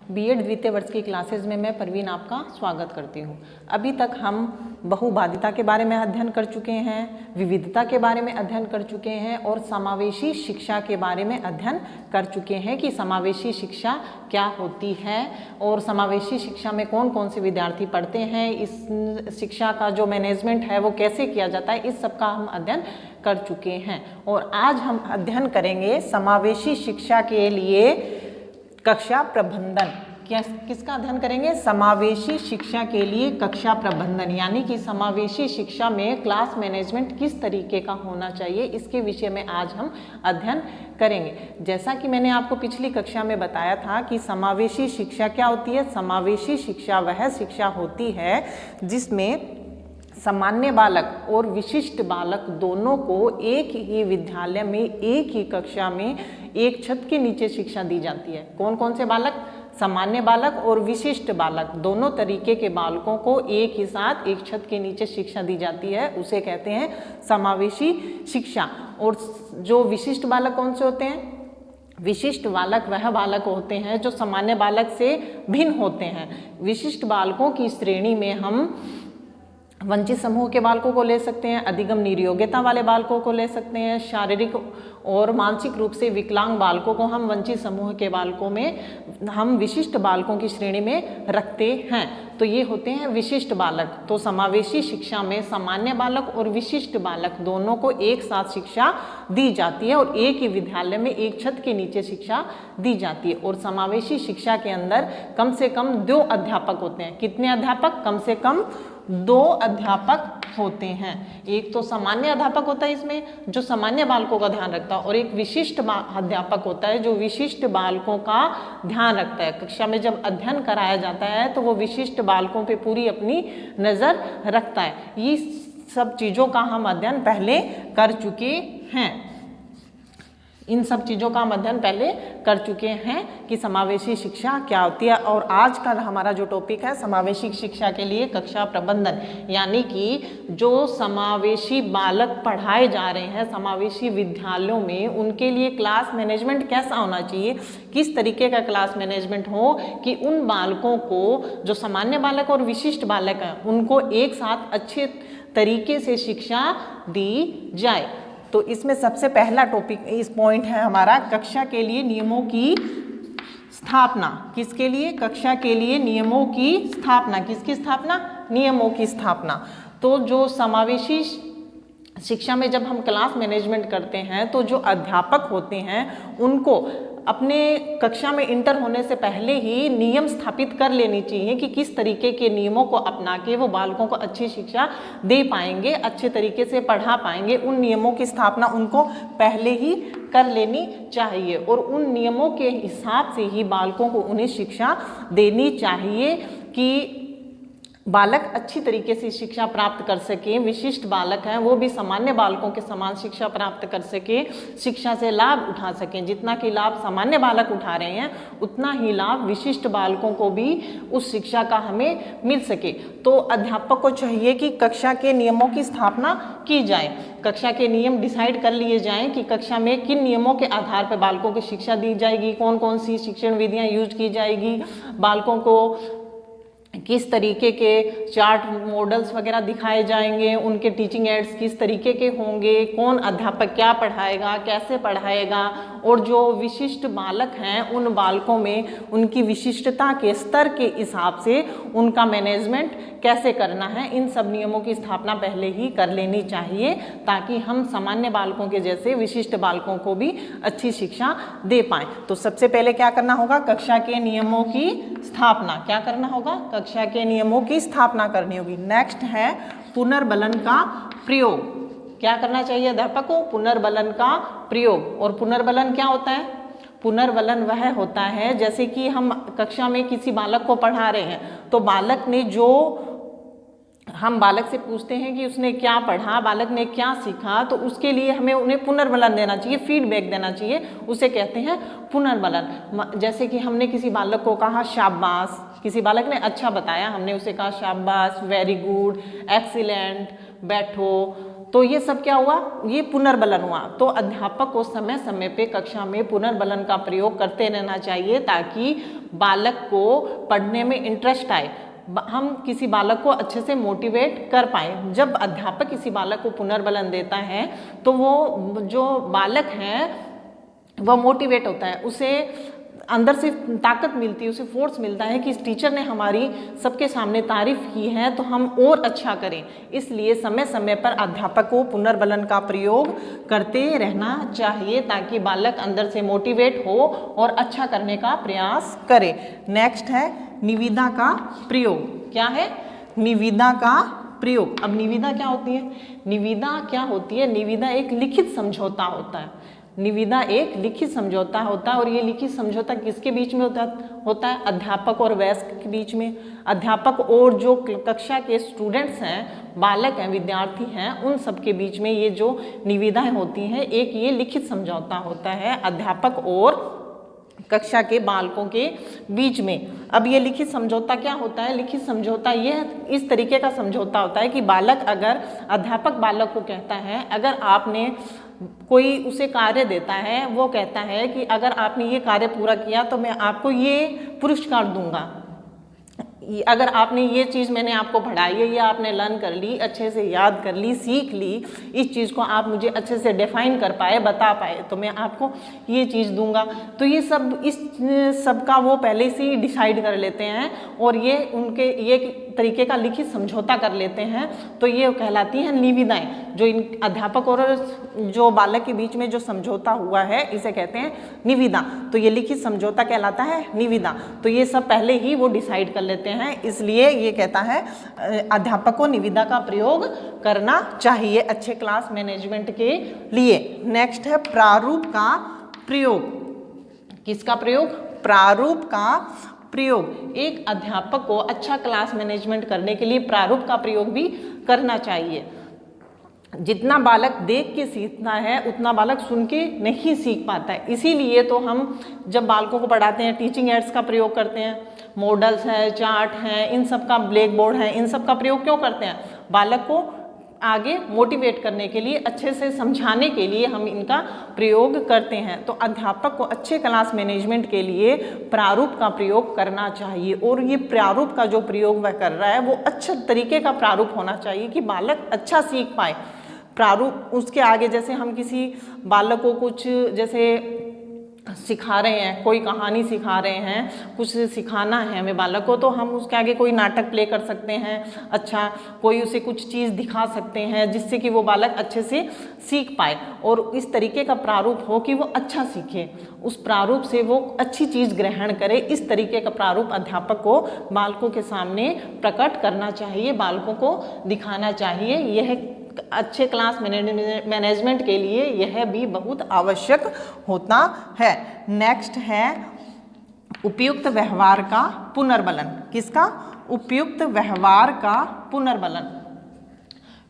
BEd द्वितीय वर्ष की क्लासेज में मैं परवीन आपका स्वागत करती हूँ। अभी तक हम बहुबाधिता के बारे में अध्ययन कर चुके हैं, विविधता के बारे में अध्ययन कर चुके हैं और समावेशी शिक्षा के बारे में अध्ययन कर चुके हैं कि समावेशी शिक्षा क्या होती है और समावेशी शिक्षा में कौन कौन से विद्यार्थी पढ़ते हैं, इस शिक्षा का जो मैनेजमेंट है वो कैसे किया जाता है, इस सब का हम अध्ययन कर चुके हैं। और आज हम अध्ययन करेंगे समावेशी शिक्षा के लिए कक्षा प्रबंधन। किसका अध्ययन करेंगे? समावेशी शिक्षा के लिए कक्षा प्रबंधन, यानी कि समावेशी शिक्षा में क्लास मैनेजमेंट किस तरीके का होना चाहिए, इसके विषय में आज हम अध्ययन करेंगे। जैसा कि मैंने आपको पिछली कक्षा में बताया था कि समावेशी शिक्षा क्या होती है। समावेशी शिक्षा वह शिक्षा होती है जिसमें सामान्य बालक और विशिष्ट बालक दोनों को एक ही विद्यालय में, एक ही कक्षा में, एक छत के नीचे शिक्षा दी जाती है। कौन कौन से बालक? सामान्य बालक और विशिष्ट बालक, दोनों तरीके के बालकों को एक ही साथ एक छत के नीचे शिक्षा दी जाती है, उसे कहते हैं समावेशी शिक्षा। और जो विशिष्ट बालक कौन से होते हैं? विशिष्ट बालक वह बालक होते हैं जो सामान्य बालक से भिन्न होते हैं। विशिष्ट बालकों की श्रेणी में हम वंचित समूह के बालकों को ले सकते हैं, अधिगम निर्योग्यता वाले बालकों को ले सकते हैं, शारीरिक और मानसिक रूप से विकलांग बालकों को हम वंचित समूह के बालकों में, हम विशिष्ट बालकों की श्रेणी में रखते हैं। तो ये होते हैं विशिष्ट बालक। तो समावेशी शिक्षा में सामान्य बालक और विशिष्ट बालक दोनों को एक साथ शिक्षा दी जाती है और एक ही विद्यालय में एक छत के नीचे शिक्षा दी जाती है। और समावेशी शिक्षा के अंदर कम से कम 2 अध्यापक होते हैं। कितने अध्यापक? कम से कम 2 अध्यापक होते हैं। एक तो सामान्य अध्यापक होता है इसमें जो सामान्य बालकों का ध्यान रखता है, और एक विशिष्ट अध्यापक होता है जो विशिष्ट बालकों का ध्यान रखता है। कक्षा में जब अध्ययन कराया जाता है तो वो विशिष्ट बालकों पे पूरी अपनी नज़र रखता है। ये सब चीज़ों का हम अध्ययन पहले कर चुके हैं। इन सब चीज़ों का हम अध्ययन पहले कर चुके हैं कि समावेशी शिक्षा क्या होती है। और आज का हमारा जो टॉपिक है समावेशी शिक्षा के लिए कक्षा प्रबंधन, यानी कि जो समावेशी बालक पढ़ाए जा रहे हैं समावेशी विद्यालयों में, उनके लिए क्लास मैनेजमेंट कैसा होना चाहिए, किस तरीके का क्लास मैनेजमेंट हो कि उन बालकों को, जो सामान्य बालक और विशिष्ट बालक हैं, उनको एक साथ अच्छे तरीके से शिक्षा दी जाए। तो इसमें सबसे पहला टॉपिक, इस पॉइंट है हमारा कक्षा के लिए नियमों की स्थापना। किसके लिए? कक्षा के लिए नियमों की स्थापना। किसकी स्थापना? नियमों की स्थापना। तो जो समावेशी शिक्षा में जब हम क्लास मैनेजमेंट करते हैं तो जो अध्यापक होते हैं उनको अपने कक्षा में इंटर होने से पहले ही नियम स्थापित कर लेनी चाहिए कि किस तरीके के नियमों को अपना के वो बालकों को अच्छी शिक्षा दे पाएंगे, अच्छे तरीके से पढ़ा पाएंगे। उन नियमों की स्थापना उनको पहले ही कर लेनी चाहिए और उन नियमों के हिसाब से ही बालकों को उन्हें शिक्षा देनी चाहिए कि बालक अच्छी तरीके से शिक्षा प्राप्त कर सकें। विशिष्ट बालक हैं वो भी सामान्य बालकों के समान शिक्षा प्राप्त कर सके, शिक्षा से लाभ उठा सकें। जितना कि लाभ सामान्य बालक उठा रहे हैं उतना ही लाभ विशिष्ट बालकों को भी उस शिक्षा का हमें मिल सके। तो अध्यापक को चाहिए कि कक्षा के नियमों की स्थापना की जाए, कक्षा के नियम डिसाइड कर लिए जाएं कि कक्षा में किन नियमों के आधार पर बालकों को शिक्षा दी जाएगी, कौन कौन सी शिक्षण विधियाँ यूज की जाएगी, बालकों को किस तरीके के चार्ट मॉडल्स वगैरह दिखाए जाएंगे, उनके टीचिंग एड्स किस तरीके के होंगे, कौन अध्यापक क्या पढ़ाएगा, कैसे पढ़ाएगा, और जो विशिष्ट बालक हैं उन बालकों में उनकी विशिष्टता के स्तर के हिसाब से उनका मैनेजमेंट कैसे करना है। इन सब नियमों की स्थापना पहले ही कर लेनी चाहिए ताकि हम सामान्य बालकों के जैसे विशिष्ट बालकों को भी अच्छी शिक्षा दे पाएँ। तो सबसे पहले क्या करना होगा? कक्षा के नियमों की स्थापना। क्या करना होगा? कक्षा के नियमों की स्थापना करनी होगी। नेक्स्ट है पुनर्बलन का प्रयोग। क्या करना चाहिए अध्यापक को? पुनर्बलन का प्रयोग। और पुनर्बलन क्या होता है? पुनर्बलन वह होता है जैसे कि हम कक्षा में किसी बालक को पढ़ा रहे हैं तो बालक ने जो, हम बालक से पूछते हैं कि उसने क्या पढ़ा, बालक ने क्या सीखा, तो उसके लिए हमें उन्हें पुनर्बलन देना चाहिए, फीडबैक देना चाहिए, उसे कहते हैं पुनर्बलन। जैसे कि हमने किसी बालक को कहा शाबाश, किसी बालक ने अच्छा बताया, हमने उसे कहा शाबाश, वेरी गुड, एक्सीलेंट, बैठो, तो ये सब क्या हुआ, ये पुनर्बलन हुआ। तो अध्यापक को समय समय पे कक्षा में पुनर्बलन का प्रयोग करते रहना चाहिए ताकि बालक को पढ़ने में इंटरेस्ट आए, हम किसी बालक को अच्छे से मोटिवेट कर पाए। जब अध्यापक किसी बालक को पुनर्बलन देता है तो वो जो बालक है वह मोटिवेट होता है, उसे अंदर से ताकत मिलती है, उसे फोर्स मिलता है कि इस टीचर ने हमारी सबके सामने तारीफ की है तो हम और अच्छा करें। इसलिए समय समय पर अध्यापक को पुनर्बलन का प्रयोग करते रहना चाहिए ताकि बालक अंदर से मोटिवेट हो और अच्छा करने का प्रयास करे। नेक्स्ट है निविदा का प्रयोग। क्या है? निविदा का प्रयोग। अब निविदा क्या होती है? निविदा क्या होती है? निविदा एक लिखित समझौता होता है। निविदा एक लिखित समझौता होता है और ये लिखित समझौता किसके बीच में होता है? अध्यापक और वयस्क के बीच में। अध्यापक और जो कक्षा के स्टूडेंट्स हैं, बालक हैं, विद्यार्थी हैं, उन सब के बीच में ये जो निविदाएं होती हैं, एक ये लिखित समझौता होता है अध्यापक और कक्षा के बालकों के बीच में। अब ये लिखित समझौता क्या होता है? लिखित समझौता ये इस तरीके का समझौता होता है कि बालक अगर अध्यापक बालक को कहता है, अगर आपने कोई उसे कार्य देता है, वो कहता है कि अगर आपने ये कार्य पूरा किया तो मैं आपको ये पुरस्कार दूंगा, अगर आपने ये चीज़ मैंने आपको पढ़ाई है, ये आपने लर्न कर ली, अच्छे से याद कर ली, सीख ली, इस चीज़ को आप मुझे अच्छे से डिफाइन कर पाए, बता पाए, तो मैं आपको ये चीज़ दूंगा। तो ये सब इस सब का वो पहले से ही डिसाइड कर लेते हैं और ये उनके ये तरीके का लिखित समझौता कर लेते हैं। तो ये कहलाती हैं निविदाएं। जो इन अध्यापक और जो बालक के बीच में जो समझौता हुआ है इसे कहते हैं निविदा। तो ये लिखित समझौता कहलाता है निविदा। तो ये सब पहले ही वो डिसाइड कर लेते हैं, इसलिए ये कहता है अध्यापक को निविदा का प्रयोग करना चाहिए अच्छे क्लास मैनेजमेंट के लिए। नेक्स्ट है प्रारूप का प्रयोग। किसका प्रयोग? प्रारूप का प्रयोग। एक अध्यापक को अच्छा क्लास मैनेजमेंट करने के लिए प्रारूप का प्रयोग भी करना चाहिए। जितना बालक देख के सीखता है उतना बालक सुन के नहीं सीख पाता है। इसीलिए तो हम जब बालकों को पढ़ाते हैं टीचिंग एड्स का प्रयोग करते हैं, मॉडल्स है, चार्ट हैं, इन सब का, ब्लैक बोर्ड है, इन सब का प्रयोग क्यों करते हैं? बालक को आगे मोटिवेट करने के लिए, अच्छे से समझाने के लिए हम इनका प्रयोग करते हैं। तो अध्यापक को अच्छे क्लास मैनेजमेंट के लिए प्रारूप का प्रयोग करना चाहिए और ये प्रारूप का जो प्रयोग वह कर रहा है वो अच्छे तरीके का प्रारूप होना चाहिए कि बालक अच्छा सीख पाए। प्रारूप उसके आगे जैसे हम किसी बालक को कुछ जैसे सिखा रहे हैं, कोई कहानी सिखा रहे हैं, कुछ सिखाना है हमें बालक को, तो हम उसके आगे कोई नाटक प्ले कर सकते हैं, अच्छा कोई उसे कुछ चीज़ दिखा सकते हैं जिससे कि वो बालक अच्छे से सीख पाए और इस तरीके का प्रारूप हो कि वो अच्छा सीखे, उस प्रारूप से वो अच्छी चीज़ ग्रहण करे। इस तरीके का प्रारूप अध्यापक को बालकों के सामने प्रकट करना चाहिए, बालकों को दिखाना चाहिए। यह अच्छे क्लास मैनेजमेंट के लिए यह भी बहुत आवश्यक होता है। नेक्स्ट है उपयुक्त व्यवहार का पुनर्बलन। किसका? उपयुक्त व्यवहार का पुनर्बलन।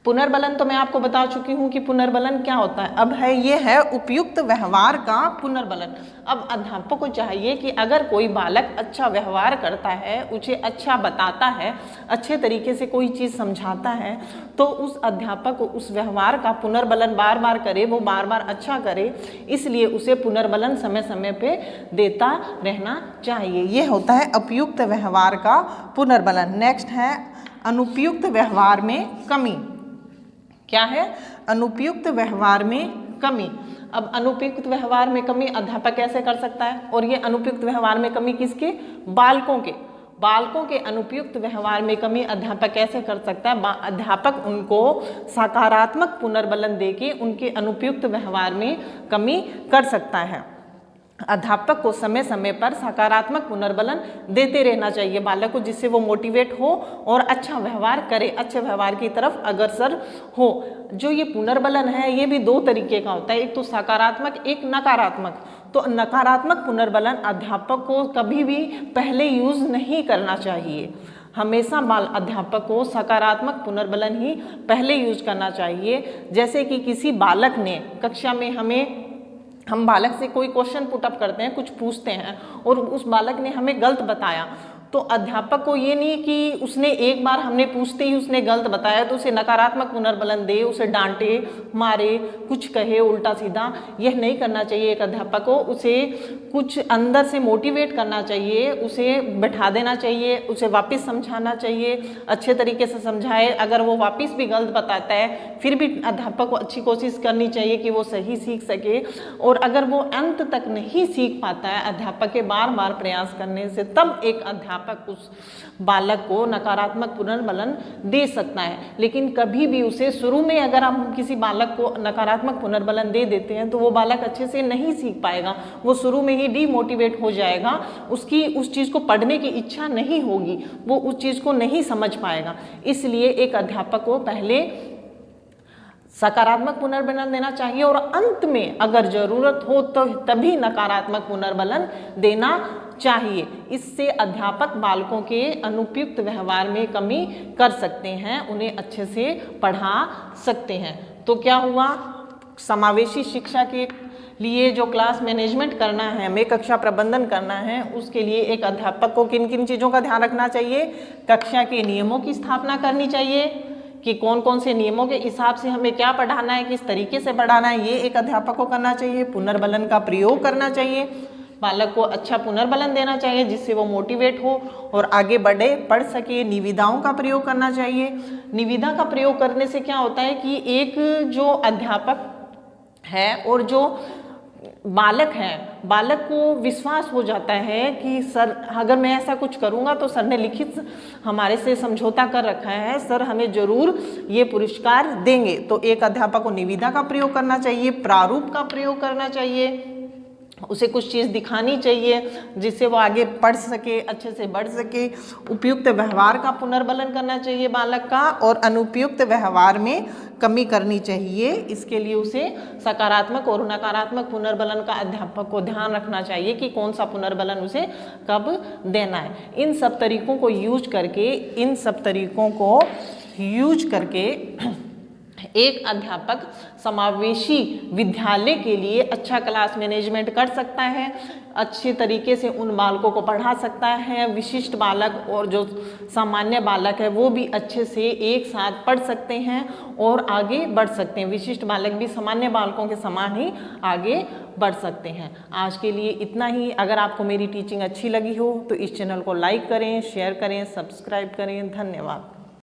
पुनर्बलन तो मैं आपको बता चुकी हूँ कि पुनर्बलन क्या होता है। अब है ये है उपयुक्त व्यवहार का पुनर्बलन। अब अध्यापक को चाहिए कि अगर कोई बालक अच्छा व्यवहार करता है, उसे अच्छा बताता है, अच्छे तरीके से कोई चीज़ समझाता है, तो उस अध्यापक को उस व्यवहार का पुनर्बलन बार बार करे, वो बार बार अच्छा करे, इसलिए उसे पुनर्बलन समय समय पे देता रहना चाहिए। ये होता है उपयुक्त व्यवहार का पुनर्बलन। नेक्स्ट है अनुपयुक्त व्यवहार में कमी। क्या है? अनुपयुक्त व्यवहार में कमी। अब अनुपयुक्त व्यवहार में कमी अध्यापक कैसे कर सकता है? और ये अनुपयुक्त व्यवहार में कमी किसके? बालकों के। बालकों के अनुपयुक्त व्यवहार में कमी अध्यापक कैसे कर सकता है? अध्यापक उनको सकारात्मक पुनर्बलन देके उनके अनुपयुक्त व्यवहार में कमी कर सकता है। अध्यापक को समय समय पर सकारात्मक पुनर्बलन देते रहना चाहिए बालक को, जिससे वो मोटिवेट हो और अच्छा व्यवहार करे, अच्छे व्यवहार की तरफ अग्रसर हो। जो ये पुनर्बलन है ये भी दो तरीके का होता है, एक तो सकारात्मक, एक नकारात्मक। तो नकारात्मक पुनर्बलन अध्यापक को कभी भी पहले यूज नहीं करना चाहिए। हमेशा अध्यापक को सकारात्मक पुनर्बलन ही पहले यूज करना चाहिए। जैसे कि किसी बालक ने कक्षा में हम बालक से कोई क्वेश्चन पुटअप करते हैं, कुछ पूछते हैं और उस बालक ने हमें गलत बताया, तो अध्यापक को ये नहीं कि उसने एक बार हमने पूछते ही उसने गलत बताया तो उसे नकारात्मक पुनर्बलन दे, उसे डांटे मारे, कुछ कहे उल्टा सीधा, यह नहीं करना चाहिए। एक अध्यापक को उसे कुछ अंदर से मोटिवेट करना चाहिए, उसे बैठा देना चाहिए, उसे वापस समझाना चाहिए, अच्छे तरीके से समझाए। अगर वो वापस भी गलत बताता है फिर भी अध्यापक को अच्छी कोशिश करनी चाहिए कि वो सही सीख सके। और अगर वो अंत तक नहीं सीख पाता है अध्यापक के बार बार प्रयास करने से, तब एक अध्यापक उस बालक को नकारात्मक पुनर्बलन दे सकता है। लेकिन कभी भी उसे शुरू में अगर हम किसी बालक को नकारात्मक पुनर्बलन दे देते हैं तो वो बालक अच्छे से नहीं सीख पाएगा, वो शुरू में ही डीमोटिवेट हो जाएगा, उसकी उस चीज़ को पढ़ने की इच्छा नहीं होगी, वो उस चीज़ को नहीं समझ पाएगा। इसलिए एक अध्यापक को पहले सकारात्मक पुनर्बलन देना चाहिए और अंत में अगर जरूरत हो तो तभी नकारात्मक पुनर्बलन देना चाहिए। इससे अध्यापक बालकों के अनुपयुक्त व्यवहार में कमी कर सकते हैं, उन्हें अच्छे से पढ़ा सकते हैं। तो क्या हुआ, समावेशी शिक्षा के लिए जो क्लास मैनेजमेंट करना है, हमें कक्षा प्रबंधन करना है, उसके लिए एक अध्यापक को किन किन चीज़ों का ध्यान रखना चाहिए। कक्षा के नियमों की स्थापना करनी चाहिए कि कौन कौन से नियमों के हिसाब से हमें क्या पढ़ाना है, किस तरीके से पढ़ाना है, ये एक अध्यापक को करना चाहिए। पुनर्बलन का प्रयोग करना चाहिए, बालक को अच्छा पुनर्बलन देना चाहिए जिससे वो मोटिवेट हो और आगे बढ़े, पढ़ सके। निविदाओं का प्रयोग करना चाहिए। निविदा का प्रयोग करने से क्या होता है कि एक जो अध्यापक है और जो बालक है, बालक को विश्वास हो जाता है कि सर अगर मैं ऐसा कुछ करूंगा तो सर ने लिखित हमारे से समझौता कर रखा है, सर हमें जरूर ये पुरस्कार देंगे। तो एक अध्यापक को निविदा का प्रयोग करना चाहिए, प्रारूप का प्रयोग करना चाहिए, उसे कुछ चीज़ दिखानी चाहिए जिससे वो आगे पढ़ सके, अच्छे से बढ़ सके। उपयुक्त व्यवहार का पुनर्बलन करना चाहिए बालक का और अनुपयुक्त व्यवहार में कमी करनी चाहिए। इसके लिए उसे सकारात्मक और नकारात्मक पुनर्बलन का अध्यापक को ध्यान रखना चाहिए कि कौन सा पुनर्बलन उसे कब देना है। इन सब तरीकों को यूज करके एक अध्यापक समावेशी विद्यालय के लिए अच्छा क्लास मैनेजमेंट कर सकता है, अच्छे तरीके से उन बालकों को पढ़ा सकता है। विशिष्ट बालक और जो सामान्य बालक है वो भी अच्छे से एक साथ पढ़ सकते हैं और आगे बढ़ सकते हैं। विशिष्ट बालक भी सामान्य बालकों के समान ही आगे बढ़ सकते हैं। आज के लिए इतना ही। अगर आपको मेरी टीचिंग अच्छी लगी हो तो इस चैनल को लाइक करें, शेयर करें, सब्सक्राइब करें। धन्यवाद।